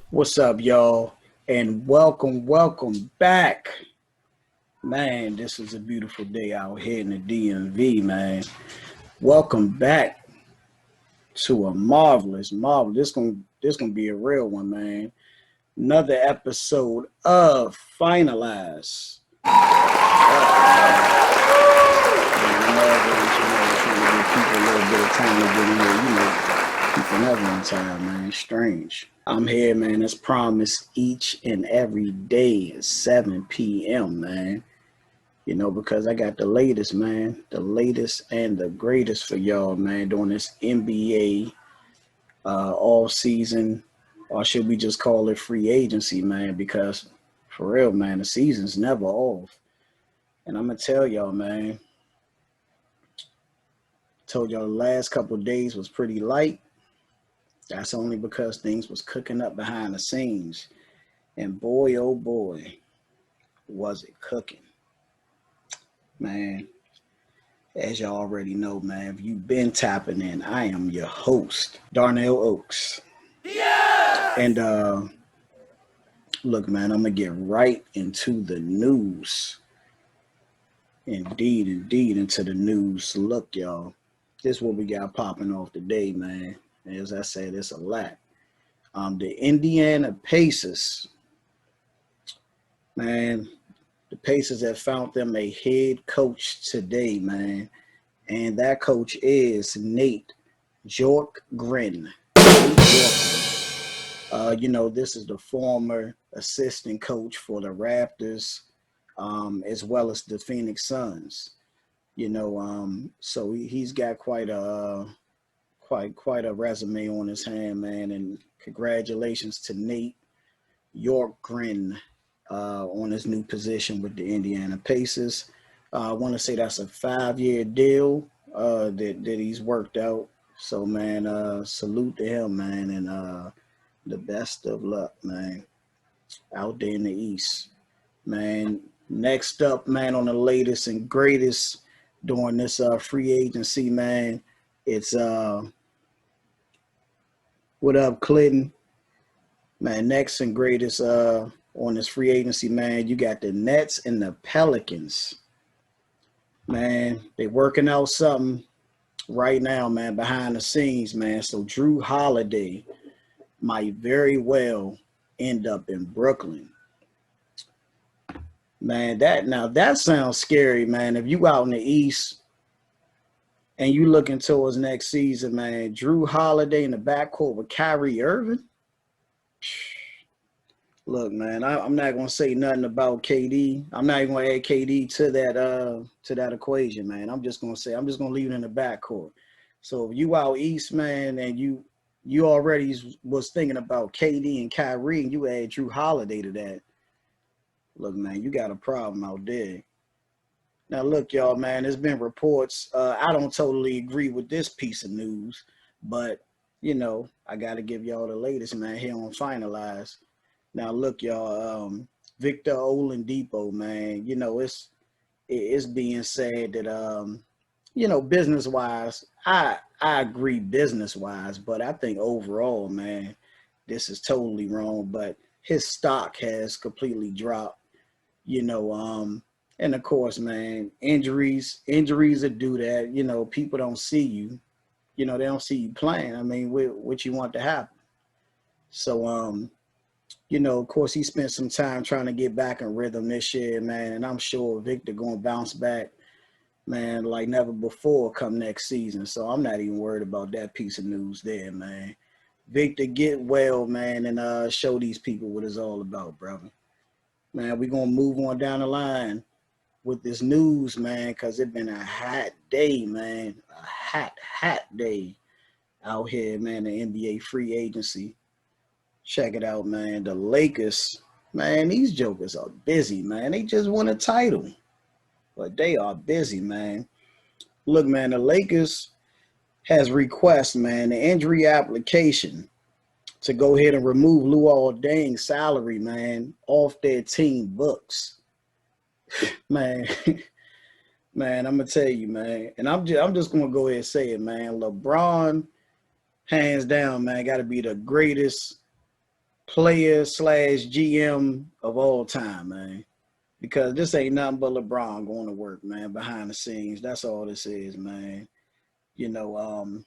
What's up, y'all? And welcome back. Man, this is a beautiful day out here in the DMV, man. Welcome back to a marvelous. This gonna be a real one, man. Another episode of FINALIZE. Welcome, man. Man, I'm always, trying to give people a little bit of time to get in here. People never on time, man. Strange. I'm here, man, as promised, each and every day at 7 p.m., man. Because I got the latest, man. The latest and the greatest for y'all, man, during this NBA all season, or should we just call it free agency, man? Because for real, man, the season's never off. And I'm going to tell y'all, man, told y'all the last couple of days was pretty light. That's only because things was cooking up behind the scenes. And boy, oh boy, was it cooking. Man, as y'all already know, man, if you've been tapping in, I am your host, Darnell Oaks. And look, man, I'm gonna get right into the news. Indeed, into the news. Look, y'all, this is what we got popping off today, man. As I said, it's a lot. The Indiana Pacers, man, the Pacers have found them a head coach today, man. And that coach is Nate Bjorkgren. This is the former assistant coach for the Raptors, as well as the Phoenix Suns. So he's got quite a resume on his hand, man. And congratulations to Nate Bjorkgren on his new position with the Indiana Pacers. I want to say that's a 5-year deal that he's worked out. So, man, salute to him, man, and the best of luck, man, out there in the East. Man, next up, man, on the latest and greatest during this free agency, man, it's what up, Clinton? Man, next and greatest on this free agency, man, you got the Nets and the Pelicans. Man, they working out something right now, man, behind the scenes, man. So Drew Holiday might very well end up in Brooklyn. Man, that sounds scary, man. If you out in the East and you looking towards next season, man, Drew Holiday in the backcourt with Kyrie Irving. Look, man, I'm not gonna say nothing about KD. I'm not even gonna add KD to that equation, man. I'm just gonna leave it in the backcourt. So if you out east, man, and you already was thinking about KD and Kyrie, and you add Drew Holiday to that, look, man, you got a problem out there. Now, look, y'all, man, there's been reports. I don't totally agree with this piece of news, but I got to give y'all the latest, man, here on Finalize. Now, look, y'all, Victor Oladipo, man, it's being said that business wise, I agree business wise, but I think overall, man, this is totally wrong. But his stock has completely dropped. And of course, man, injuries that do that. People don't see you. They don't see you playing. I mean, what you want to happen. So, of course, he spent some time trying to get back in rhythm this year, man. And I'm sure Victor going to bounce back, man, like never before come next season. So I'm not even worried about that piece of news there, man. Victor, get well, man, and show these people what it's all about, brother. Man, we're going to move on down the line with this news, man, because it's been a hot day, man. A hot day out here, man, the NBA free agency. Check it out, man. The Lakers, man, these jokers are busy, man. They just won a title, but they are busy, man. Look, man, the Lakers has requested, man, the injury application to go ahead and remove Luol Deng's salary, man, off their team books. Man, man, I'm gonna tell you, man, and I'm just gonna go ahead and say it, man. LeBron, hands down, man, got to be the greatest player slash GM of all time, man. Because this ain't nothing but LeBron going to work, man, behind the scenes. That's all this is, man. You know,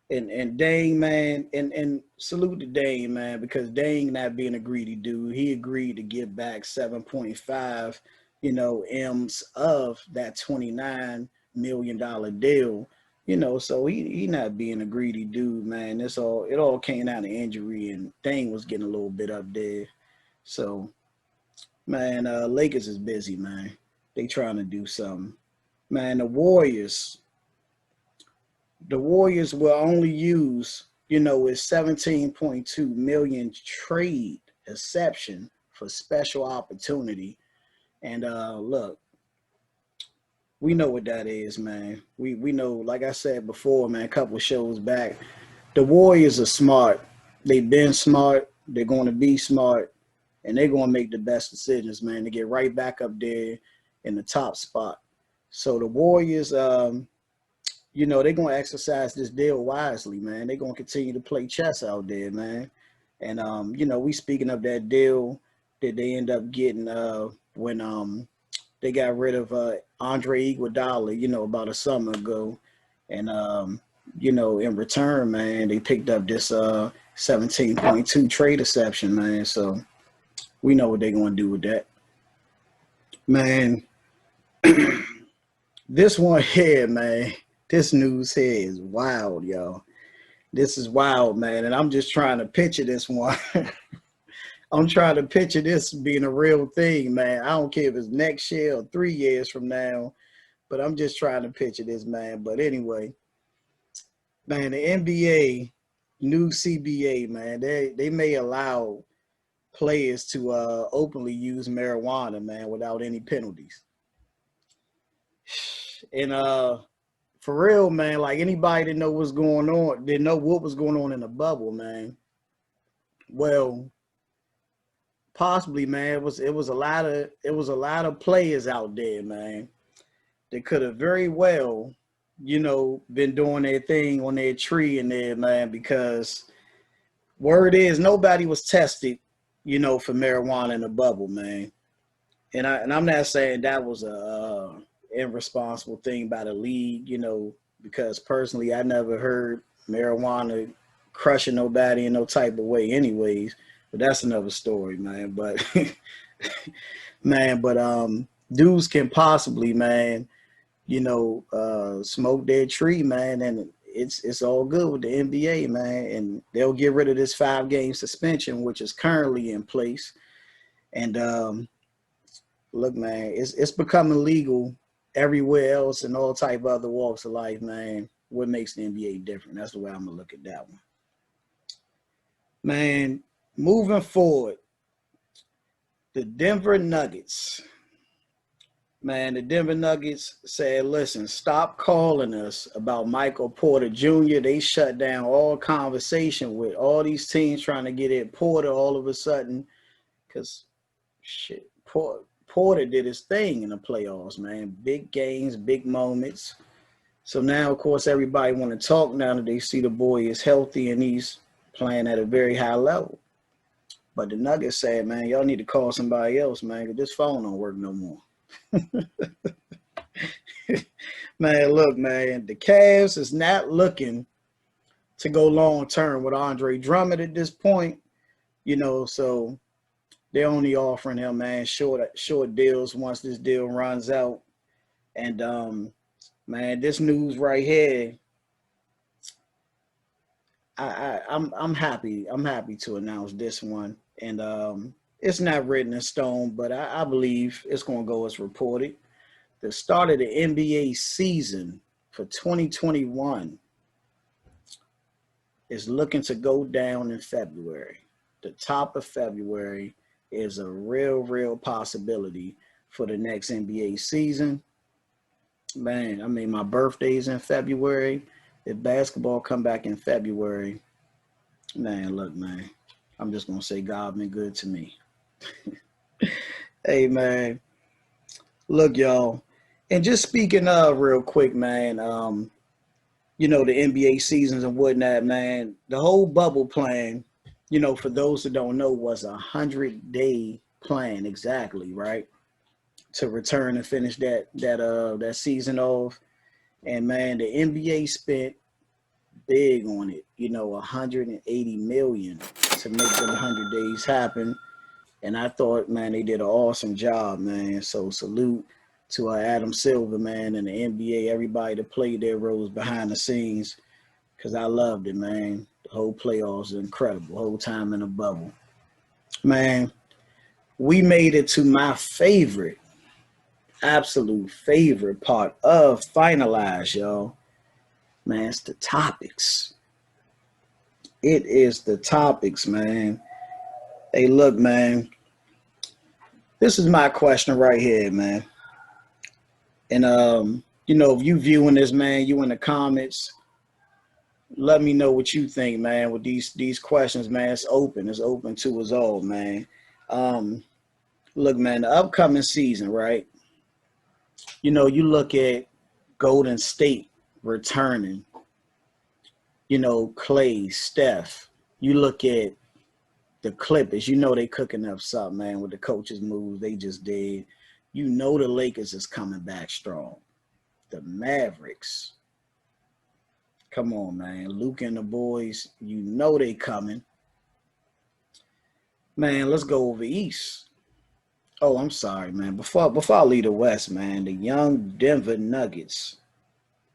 and Dane, man, and salute to Dane, man, because Dane not being a greedy dude. He agreed to give back 7.5, M's of that $29 million deal. So he not being a greedy dude, man. It all came out of injury, and Dane was getting a little bit up there. So, man, Lakers is busy, man. They trying to do something. Man, the Warriors will only use, its 17.2 million trade exception for special opportunity. And look, we know what that is, man. We know, like I said before, man, a couple of shows back, the Warriors are smart. They've been smart. They're going to be smart, and they're going to make the best decisions, man, to get right back up there in the top spot. So the Warriors, they're going to exercise this deal wisely, man. They're going to continue to play chess out there, man. And, we speaking of that deal that they end up getting when they got rid of Andre Iguodala, about a summer ago. And, in return, man, they picked up this 17.2 trade exception, man. So we know what they're going to do with that. Man, this one here, man, this news here is wild, y'all. This is wild, man. And I'm just trying to picture this one. I'm trying to picture this being a real thing, man. I don't care if it's next year or 3 years from now, but I'm just trying to picture this, man. But anyway, man, the NBA, new CBA, man, they may allow players to openly use marijuana, man, without any penalties. And for real, man, like anybody that know what's going on, didn't know what was going on in the bubble, man. Well, possibly, man, it was a lot of players out there, man, that could have very well, been doing their thing on their tree in there, man, because word is nobody was tested, for marijuana in the bubble, man. And I'm not saying that was a irresponsible thing by the league, because personally I never heard marijuana crushing nobody in no type of way anyways. But that's another story, man. But dudes can possibly, man, smoke their tree, man, and it's all good with the NBA, man. And they'll get rid of this 5-game suspension, which is currently in place. And look, man, it's becoming legal everywhere else in all type of other walks of life, man. What makes the NBA different? That's the way I'm gonna look at that one, man. Moving forward, the Denver Nuggets. Man, the Denver Nuggets said, listen, stop calling us about Michael Porter Jr. They shut down all conversation with all these teams trying to get at Porter all of a sudden because, shit, Porter did his thing in the playoffs, man. Big games, big moments. So now, of course, everybody want to talk now that they see the boy is healthy and he's playing at a very high level. But the Nuggets said, man, y'all need to call somebody else, man, because this phone don't work no more. Man, look, man, the Cavs is not looking to go long-term with Andre Drummond at this point, so they're only offering him, man, short deals once this deal runs out. And, man, this news right here, I'm happy. I'm happy to announce this one. And it's not written in stone, but I believe it's going to go as reported. The start of the NBA season for 2021 is looking to go down in February. The top of February is a real possibility for the next NBA season. Man, I mean, my birthday's in February. If basketball come back in February, man, look, man, I'm just going to say God been good to me. Hey, man, look, y'all. And just speaking of real quick, man, the NBA seasons and whatnot, man, the whole bubble plan you know, for those that don't know, was a 100-day plan exactly, right? To return and finish that season off. And man, the NBA spent big on it, you know, 180 million to make them 100 days happen. And I thought, man, they did an awesome job, man. So salute to Adam Silver, man, and the NBA, everybody that played their roles behind the scenes, because I loved it, man. The whole playoffs is incredible, whole time in the bubble. Man, we made it to my favorite, absolute favorite part of Finalize, y'all. Man, it's the topics. It is the topics, man. Hey, look, man. This is my question right here, man. And you know, if you viewing this, man, you in the comments, let me know what you think, man, with these questions, man. It's open. It's open to us all, man. Um, Look, man, the upcoming season, right? You know, you look at Golden State returning, you know, Clay, Steph. You look at the Clippers, you know they cooking up something, man, with the coaches' moves they just did. You know the Lakers is coming back strong. The Mavericks. Come on, man. Luke and the boys, you know they coming. Man, let's go over East. Oh, I'm sorry, man. Before I leave the West, man, the young Denver Nuggets,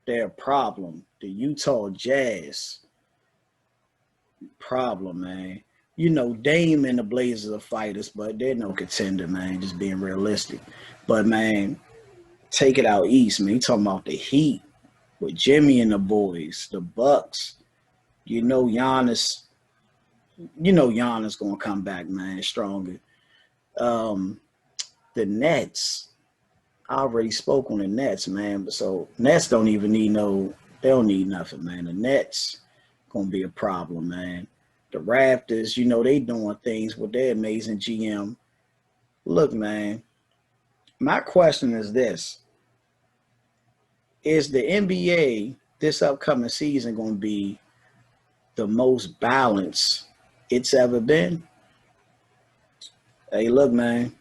their problem. The Utah Jazz, problem, man. You know, Dame and the Blazers are fighters, but they're no contender, man. Just being realistic. But man, take it out East, man. You talking about the Heat with Jimmy and the boys, the Bucks. You know Giannis. You know Giannis gonna come back, man, stronger. Um, the Nets. I already spoke on the Nets, man. So Nets don't even need no. They don't need nothing, man. The Nets gonna be a problem, man. The Raptors, you know, they doing things with their amazing GM. Look, man. My question is this: is the NBA this upcoming season gonna be the most balanced it's ever been? Hey, look, man.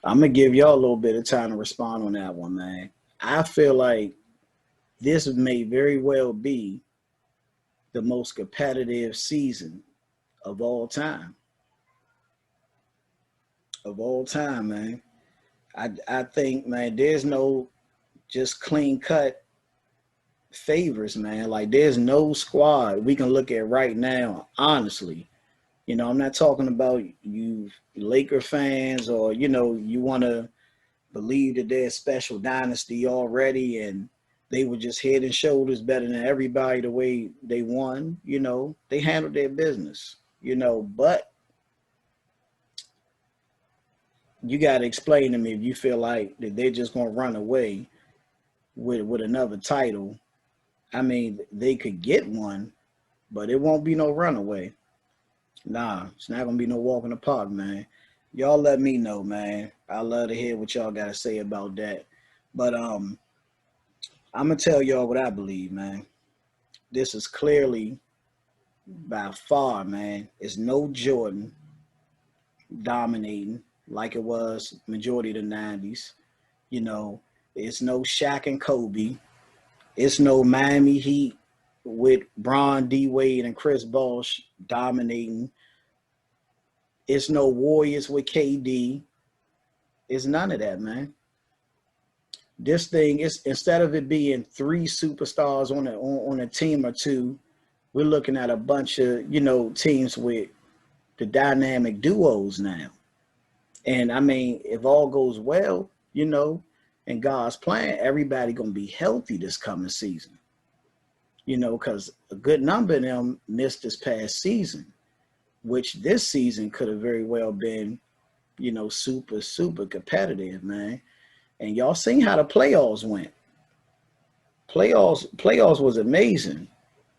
I'm gonna give y'all a little bit of time to respond on that one, man. I feel like this may very well be the most competitive season of all time. Of all time, man. I think, man, there's no just clean cut favors, man. Like there's no squad we can look at right now, honestly. You know, I'm not talking about you Laker fans or, you know, you want to believe that they're a special dynasty already and they were just head and shoulders better than everybody the way they won. You know, they handled their business, you know, but you got to explain to me if you feel like that they're just going to run away with another title. I mean, they could get one, but it won't be no runaway. Nah, it's not going to be no walk in the park, man. Y'all let me know, man. I love to hear what y'all got to say about that. But I'm going to tell y'all what I believe, man. This is clearly by far, man, it's no Jordan dominating like it was majority of the 90s. You know, it's no Shaq and Kobe. It's no Miami Heat with Bron, D Wade, and Chris Bosh dominating. It's no Warriors with KD. It's none of that, man. This thing is, instead of it being three superstars on a team or two, we're looking at a bunch of, you know, teams with the dynamic duos now. And I mean, if all goes well, you know, in God's plan, everybody gonna be healthy this coming season. You know, because a good number of them missed this past season, which this season could have very well been, you know, super competitive, man. And y'all seen how the playoffs went. Playoffs was amazing.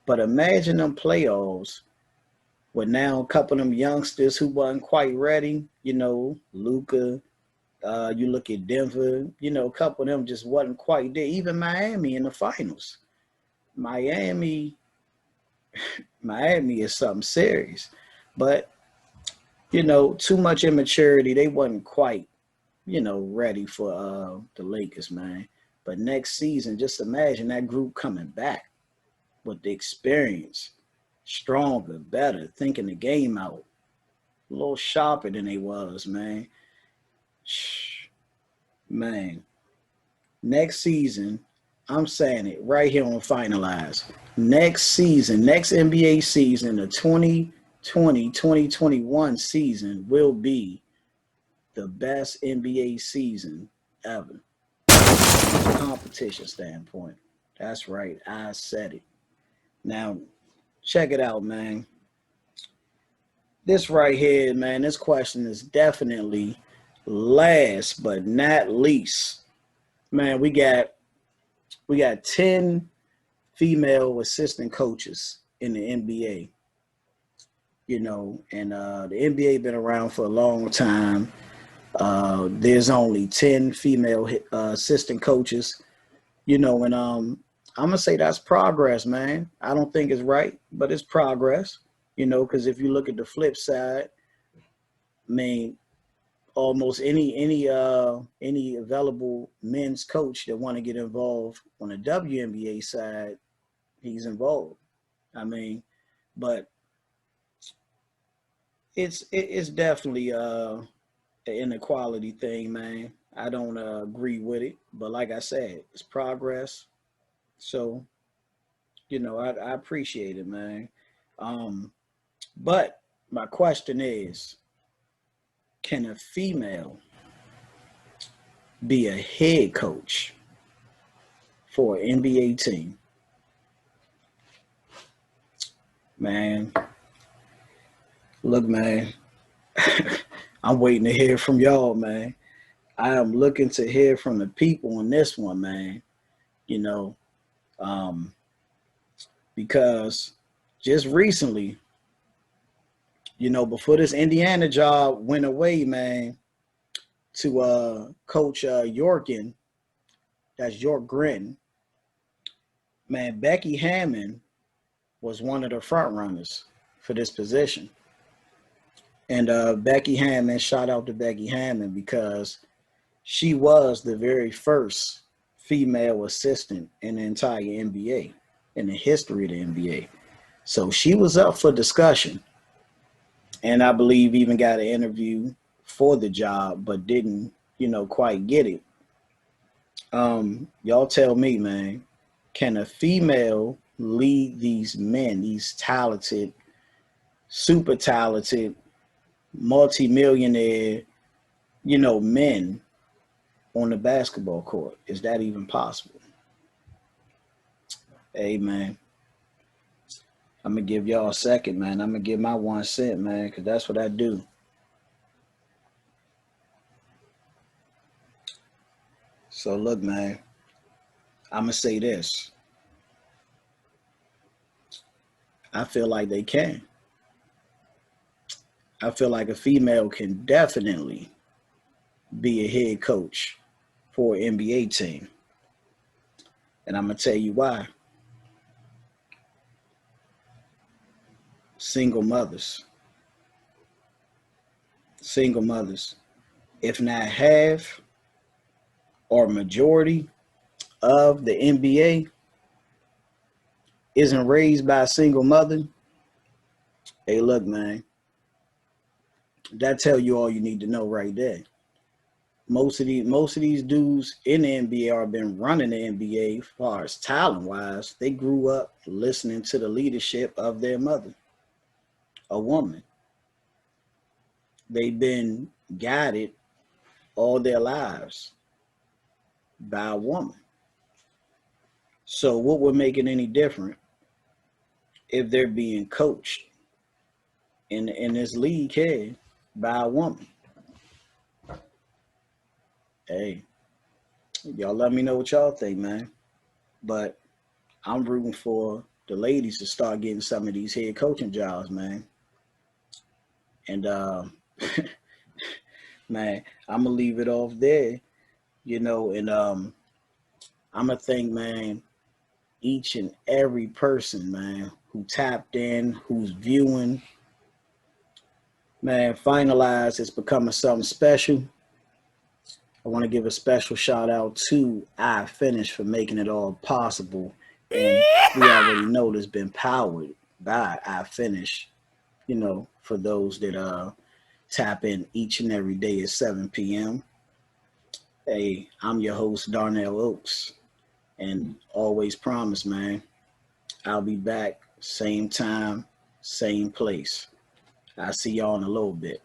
But imagine them playoffs with now a couple of them youngsters who wasn't quite ready, you know, Luka, you look at Denver, you know, a couple of them just wasn't quite there. Even Miami in the finals. Miami Miami is something serious. But, too much immaturity. They wasn't quite, ready for the Lakers, man. But next season, just imagine that group coming back with the experience, stronger, better, thinking the game out, a little sharper than they was, man. Man, next season, I'm saying it right here on Finalize. Next season, next NBA season, the 2020-2021 season will be the best NBA season ever from a competition standpoint. That's right, I said it. Now, check it out, man. This right here, man, this question is definitely last but not least. Man, we got 10 female assistant coaches in the NBA, and the NBA been around for a long time. There's only 10 female assistant coaches, and I'm gonna say that's progress, man. I don't think it's right, but it's progress, because if you look at the flip side, I mean, almost any available men's coach that want to get involved on the WNBA side, he's involved. I mean, but it's definitely an inequality thing, man. I don't agree with it, but like I said, it's progress. So I appreciate it, man. Um, but my question is, can a female be a head coach for an NBA team? Man, look, man, I'm waiting to hear from y'all, man. I am looking to hear from the people on this one, man. You know, um, because just recently, before this Indiana job went away, man, to coach Yorkin, that's York Grin, man, Becky Hammond was one of the front runners for this position. And Becky Hammond, shout out to Becky Hammond because she was the very first female assistant in the entire NBA, in the history of the NBA. So she was up for discussion. And I believe even got an interview for the job, but didn't, quite get it. Y'all tell me, man, can a female lead these men, these talented, super talented, multimillionaire, men on the basketball court? Is that even possible? Hey, man, I'm going to give y'all a second, man. I'm going to give my 1 cent, man, because that's what I do. So, look, man, I'm going to say this. I feel like they can. I feel like a female can definitely be a head coach for an NBA team. And I'm going to tell you why. Single mothers. Single mothers. If not half or majority of the NBA isn't raised by a single mother, hey, look, man, that tell you all you need to know right there. Most of these dudes in the NBA are been running the NBA as far as talent wise. They grew up listening to the leadership of their mother, a woman. They've been guided all their lives by a woman. So what would make it any different if they're being coached in this league here by a woman? Hey, y'all let me know what y'all think, man. But I'm rooting for the ladies to start getting some of these head coaching jobs, man. And man, I'm gonna leave it off there, and I'm gonna thank, man, each and every person, man, who tapped in, who's viewing. Man, Finalize is becoming something special. I want to give a special shout out to iFinish for making it all possible. And we already know it's been powered by iFinish, you know, for those that tap in each and every day at 7 p.m. Hey, I'm your host, Darnell Oaks, and always promise, man, I'll be back same time, same place. I'll see y'all in a little bit.